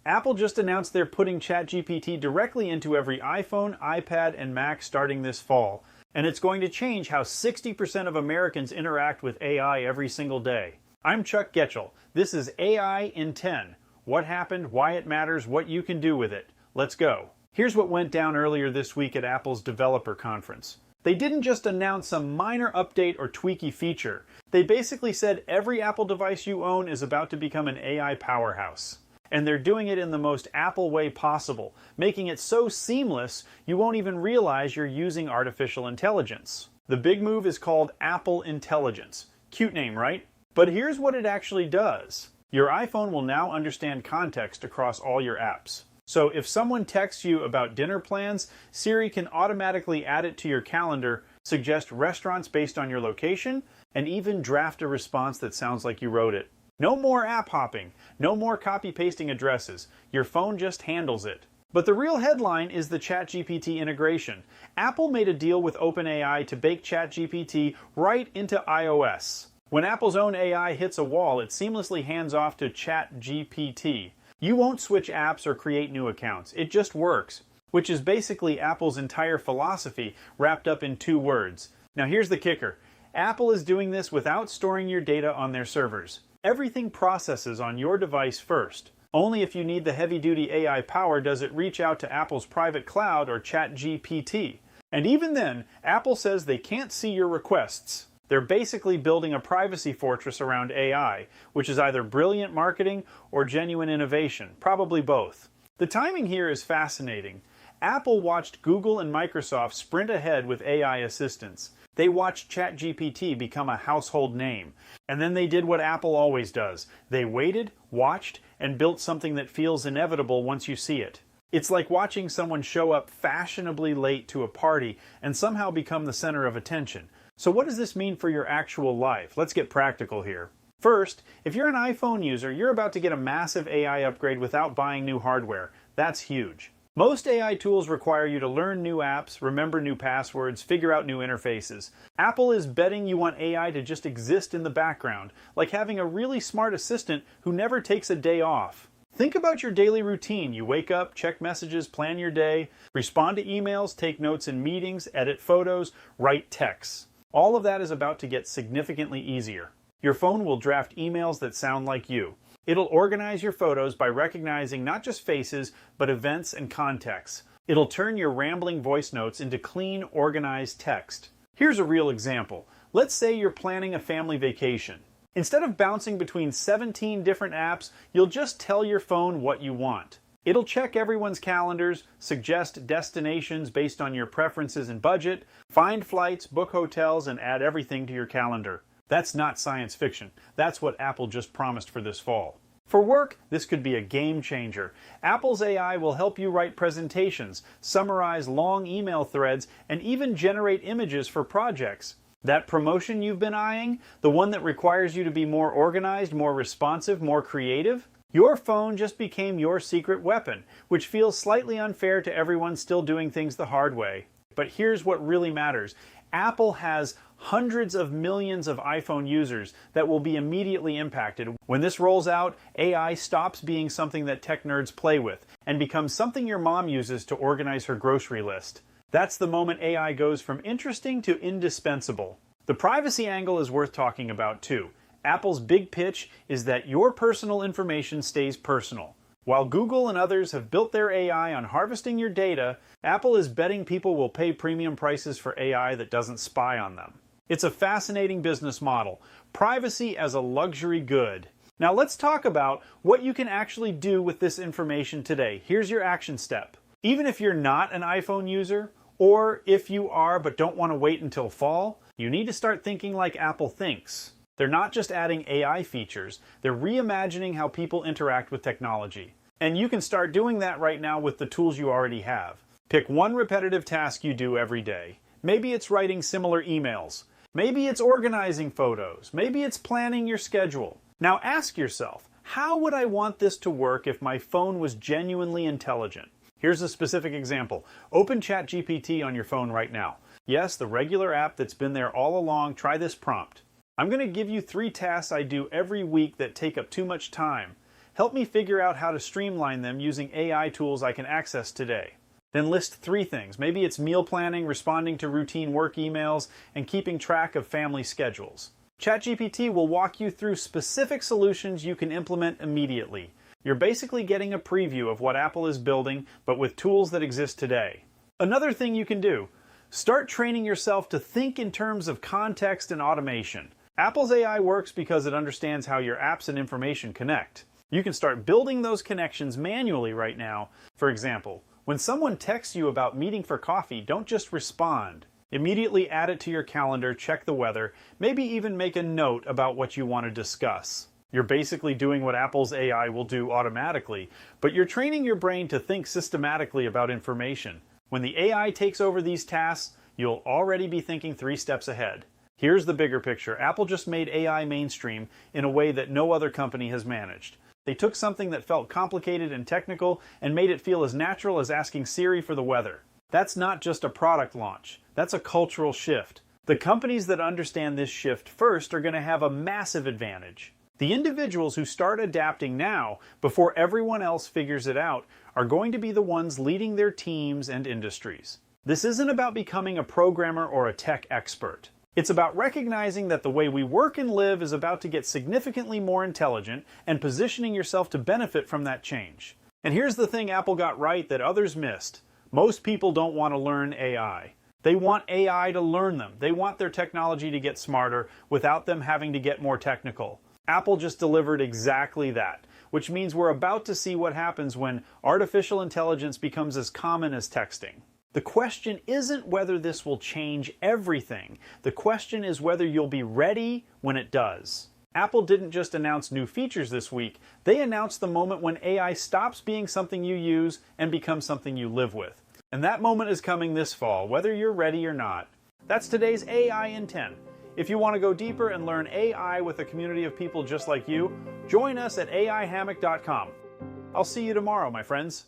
Apple just announced they're putting ChatGPT directly into every iPhone, iPad, and Mac starting this fall. And it's going to change how 60% of Americans interact with AI every single day. I'm Chuck Goetschel. This is AI in 10. What happened, why it matters, what you can do with it. Let's go. Here's what went down earlier this week at Apple's developer conference. They didn't just announce some minor update or tweaky feature. They basically said every Apple device you own is about to become an AI powerhouse. And they're doing it in the most Apple way possible, making it so seamless you won't even realize you're using artificial intelligence. The big move is called Apple Intelligence. Cute name, right? But here's what it actually does. Your iPhone will now understand context across all your apps. So if someone texts you about dinner plans, Siri can automatically add it to your calendar, suggest restaurants based on your location, and even draft a response that sounds like you wrote it. No more app hopping, no more copy-pasting addresses. Your phone just handles it. But the real headline is the ChatGPT integration. Apple made a deal with OpenAI to bake ChatGPT right into iOS. When Apple's own AI hits a wall, it seamlessly hands off to ChatGPT. You won't switch apps or create new accounts. It just works, which is basically Apple's entire philosophy wrapped up in 2 words. Now here's the kicker. Apple is doing this without storing your data on their servers. Everything processes on your device first. Only if you need the heavy-duty AI power does it reach out to Apple's private cloud or ChatGPT. And even then, Apple says they can't see your requests. They're basically building a privacy fortress around AI, which is either brilliant marketing or genuine innovation, probably both. The timing here is fascinating. Apple watched Google and Microsoft sprint ahead with AI assistants. They watched ChatGPT become a household name. And then they did what Apple always does. They waited, watched, and built something that feels inevitable once you see it. It's like watching someone show up fashionably late to a party and somehow become the center of attention. So what does this mean for your actual life? Let's get practical here. First, if you're an iPhone user, you're about to get a massive AI upgrade without buying new hardware. That's huge. Most AI tools require you to learn new apps, remember new passwords, figure out new interfaces. Apple is betting you want AI to just exist in the background, like having a really smart assistant who never takes a day off. Think about your daily routine. You wake up, check messages, plan your day, respond to emails, take notes in meetings, edit photos, write texts. All of that is about to get significantly easier. Your phone will draft emails that sound like you. It'll organize your photos by recognizing not just faces, but events and contexts. It'll turn your rambling voice notes into clean, organized text. Here's a real example. Let's say you're planning a family vacation. Instead of bouncing between 17 different apps, you'll just tell your phone what you want. It'll check everyone's calendars, suggest destinations based on your preferences and budget, find flights, book hotels, and add everything to your calendar. That's not science fiction. That's what Apple just promised for this fall. For work, this could be a game changer. Apple's AI will help you write presentations, summarize long email threads, and even generate images for projects. That promotion you've been eyeing, the one that requires you to be more organized, more responsive, more creative? Your phone just became your secret weapon, which feels slightly unfair to everyone still doing things the hard way. But here's what really matters. Apple has hundreds of millions of iPhone users that will be immediately impacted. When this rolls out, AI stops being something that tech nerds play with and becomes something your mom uses to organize her grocery list. That's the moment AI goes from interesting to indispensable. The privacy angle is worth talking about too. Apple's big pitch is that your personal information stays personal. While Google and others have built their AI on harvesting your data, Apple is betting people will pay premium prices for AI that doesn't spy on them. It's a fascinating business model. Privacy as a luxury good. Now let's talk about what you can actually do with this information today. Here's your action step. Even if you're not an iPhone user, or if you are but don't want to wait until fall, you need to start thinking like Apple thinks. They're not just adding AI features, they're reimagining how people interact with technology. And you can start doing that right now with the tools you already have. Pick one repetitive task you do every day. Maybe it's writing similar emails. Maybe it's organizing photos. Maybe it's planning your schedule. Now ask yourself, how would I want this to work if my phone was genuinely intelligent? Here's a specific example. Open ChatGPT on your phone right now. Yes, the regular app that's been there all along. Try this prompt. I'm going to give you 3 tasks I do every week that take up too much time. Help me figure out how to streamline them using AI tools I can access today. Then list 3 things. Maybe it's meal planning, responding to routine work emails, and keeping track of family schedules. ChatGPT will walk you through specific solutions you can implement immediately. You're basically getting a preview of what Apple is building, but with tools that exist today. Another thing you can do: start training yourself to think in terms of context and automation. Apple's AI works because it understands how your apps and information connect. You can start building those connections manually right now. For example, when someone texts you about meeting for coffee, don't just respond. Immediately add it to your calendar, check the weather, maybe even make a note about what you want to discuss. You're basically doing what Apple's AI will do automatically, but you're training your brain to think systematically about information. When the AI takes over these tasks, you'll already be thinking 3 steps ahead. Here's the bigger picture. Apple just made AI mainstream in a way that no other company has managed. They took something that felt complicated and technical and made it feel as natural as asking Siri for the weather. That's not just a product launch. That's a cultural shift. The companies that understand this shift first are going to have a massive advantage. The individuals who start adapting now, before everyone else figures it out, are going to be the ones leading their teams and industries. This isn't about becoming a programmer or a tech expert. It's about recognizing that the way we work and live is about to get significantly more intelligent and positioning yourself to benefit from that change. And here's the thing Apple got right that others missed. Most people don't want to learn AI. They want AI to learn them. They want their technology to get smarter without them having to get more technical. Apple just delivered exactly that, which means we're about to see what happens when artificial intelligence becomes as common as texting. The question isn't whether this will change everything. The question is whether you'll be ready when it does. Apple didn't just announce new features this week, they announced the moment when AI stops being something you use and becomes something you live with. And that moment is coming this fall, whether you're ready or not. That's today's AI in 10. If you want to go deeper and learn AI with a community of people just like you, join us at aihammock.com. I'll see you tomorrow, my friends.